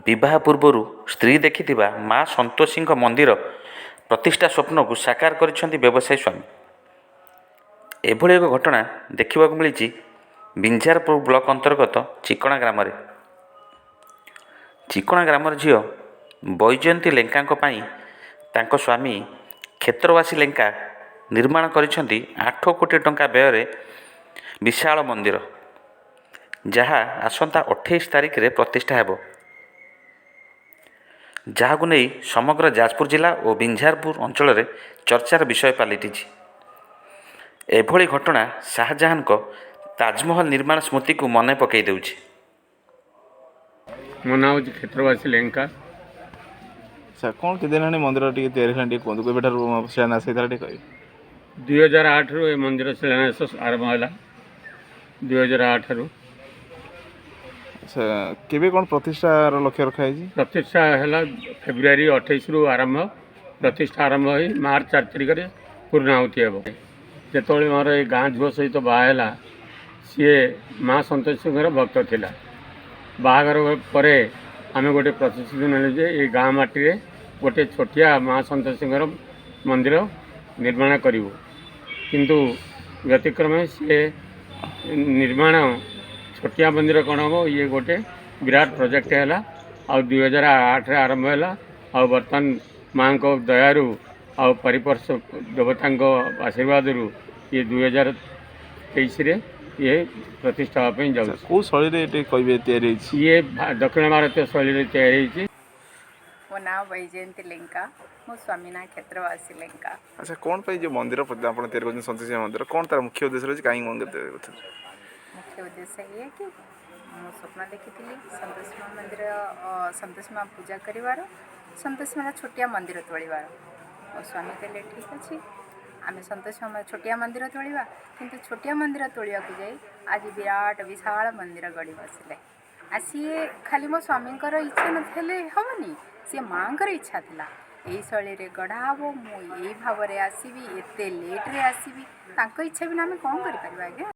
ବିବାହ ପୂର୍ବରୁ ସ୍ତ୍ରୀ ଦେଖିଥିବା ମା ସନ୍ତୋଷୀଙ୍କ ମନ୍ଦିର ପ୍ରତିଷ୍ଠା ସ୍ୱପ୍ନକୁ ସାକାର କରିଛନ୍ତି ବ୍ୟବସାୟୀ ସ୍ୱାମୀ। ଏଭଳି ଏକ ଘଟଣା ଦେଖିବାକୁ ମିଳିଛି ବିଞ୍ଝାରପୁର ବ୍ଲକ ଅନ୍ତର୍ଗତ ଚିକଣା ଗ୍ରାମରେ। ଚିକଣା ଗ୍ରାମର ଝିଅ ବୈଜୟନ୍ତୀ ଲେଙ୍କାଙ୍କ ପାଇଁ ତାଙ୍କ ସ୍ୱାମୀ କ୍ଷେତ୍ରବାସୀ ଲେଙ୍କା ନିର୍ମାଣ କରିଛନ୍ତି 8 କୋଟି ଟଙ୍କା ବ୍ୟୟରେ ବିଶାଳ ମନ୍ଦିର, ଯାହା ଆସନ୍ତା 28 ତାରିଖରେ ପ୍ରତିଷ୍ଠା ହେବ। ଯାହାକୁ ନେଇ ସମଗ୍ର ଯାଜପୁର ଜିଲ୍ଲା ଓ ବିଞ୍ଝାରପୁର ଅଞ୍ଚଳରେ ଚର୍ଚ୍ଚାର ବିଷୟ ପାଲଟିଛି। ଏଭଳି ଘଟଣା ଶାହଜାହାନଙ୍କ ତାଜମହଲ ନିର୍ମାଣ ସ୍ମୃତିକୁ ମନେ ପକାଇ ଦେଉଛି। ମୋ ନାଁ ହେଉଛି କ୍ଷେତ୍ରବାସୀ ଲେଙ୍କା। ଆଚ୍ଛା, କ'ଣ କେତେ ଦିନ ହେଲାଣି ମନ୍ଦିର ଟିକେ ତିଆରି ହେଲାଣି ଟିକେ କୁହନ୍ତୁ, କେବେଠାରୁ ଶିଳାନ୍ୟାସ ହେଇଥିଲା ଟିକେ କହିବେ? 2008ରୁ ଏ ମନ୍ଦିର ଶିଳାନ୍ୟାସ ଆରମ୍ଭ ହେଲା। 2008ରୁ ଆଚ୍ଛା, କେବେ କ'ଣ ପ୍ରତିଷ୍ଠାର ଲକ୍ଷ୍ୟ ରଖାଯାଇଛି? ପ୍ରତିଷ୍ଠା ହେଲା ଫେବୃଆରୀ 28ରୁ ଆରମ୍ଭ। ପ୍ରତିଷ୍ଠା ଆରମ୍ଭ ହୋଇ ମାର୍ଚ୍ଚ 4 ତାରିଖରେ ପୂର୍ଣ୍ଣାହୁତି ହେବ। ଯେତେବେଳେ ମୋର ଏ ଗାଁ ଝିଅ ସହିତ ବାହା ହେଲା, ସିଏ ମା ସନ୍ତୋଷୀଙ୍କର ଭକ୍ତ ଥିଲା। ବାହାଘର ପରେ ଆମେ ଗୋଟେ ପ୍ରତିଶ୍ରୁତି ନେଲୁ ଯେ ଏ ଗାଁ ମାଟିରେ ଗୋଟେ ଛୋଟିଆ ମା ସନ୍ତୋଷୀଙ୍କର ମନ୍ଦିର ନିର୍ମାଣ କରିବୁ। କିନ୍ତୁ ବ୍ୟତିକ୍ରମେ ସିଏ ନିର୍ମାଣ ଛୋଟିଆ ମନ୍ଦିର କ'ଣ ହେବ, ଇଏ ଗୋଟେ ବିରାଟ ପ୍ରୋଜେକ୍ଟ ହେଲା। ଆଉ 2008ରେ ଆରମ୍ଭ ହେଲା। ଆଉ ବର୍ତ୍ତମାନ ମାଆଙ୍କ ଦୟାରୁ ଆଉ ପାରିପାର୍ଶ୍ୱ ଦେବତାଙ୍କ ଆଶୀର୍ବାଦରୁ ଇଏ 2023ରେ ଇଏ ପ୍ରତିଷ୍ଠା ହେବା ପାଇଁ ଯାଉଛି। କେଉଁ ଶୈଳୀରେ ଟିକେ କହିବେ ତିଆରି ହେଇଛି? ଇଏ ଦକ୍ଷିଣ ଭାରତୀୟ ଶୈଳୀରେ ତିଆରି ହେଇଛି। ମୋ ନାଁ ବୈଜୟନ୍ତୀ ଲେଙ୍କା, ମୋ ସ୍ୱାମୀ ନାଁ କ୍ଷେତ୍ରବାସୀ ଲେଙ୍କା। ଆଚ୍ଛା, କ'ଣ ପାଇଁ ଯେଉଁ ମନ୍ଦିର ଆପଣ ତିଆରି କରୁଛନ୍ତି ସନ୍ତୋଷୀ ମନ୍ଦିର, କ'ଣ ତାର ମୁଖ୍ୟ ଉଦ୍ଦେଶ୍ୟ ରହିଛି, କାହିଁକି ମନ୍ଦିର ତିଆରି କରୁଛନ୍ତି? ମୁଖ୍ୟ ଉଦ୍ଦେଶ୍ୟ ଇଏ କି ମୁଁ ସ୍ୱପ୍ନ ଦେଖିଥିଲି ସନ୍ତୋଷୀ ମା ମନ୍ଦିର, ସନ୍ତୋଷୀ ମା ପୂଜା କରିବାର, ସନ୍ତୋଷୀ ମାର ଛୋଟିଆ ମନ୍ଦିର ତୋଳିବାର। ମୋ ସ୍ୱାମୀ କହିଲେ ଠିକ୍ ଅଛି, ଆମେ ସନ୍ତୋଷୀ ମା ଛୋଟିଆ ମନ୍ଦିର ତୋଳିବା। କିନ୍ତୁ ଛୋଟିଆ ମନ୍ଦିର ତୋଳିବାକୁ ଯାଇ ଆଜି ବିରାଟ ବିଶାଳ ମନ୍ଦିର ଗଢ଼ି ବସିଲେ। ଆଉ ସିଏ ଖାଲି ମୋ ସ୍ୱାମୀଙ୍କର ଇଚ୍ଛା ନଥିଲେ ହେବନି, ସିଏ ମାଆଙ୍କର ଇଚ୍ଛା ଥିଲା ଏଇ ଶୈଳୀରେ ଗଢ଼ା ହେବ, ମୁଁ ଏଇ ଭାବରେ ଆସିବି, ଏତେ ଲେଟ୍ରେ ଆସିବି। ତାଙ୍କ ଇଚ୍ଛା ବିନା ଆମେ କ'ଣ କରିପାରିବା ଆଜ୍ଞା?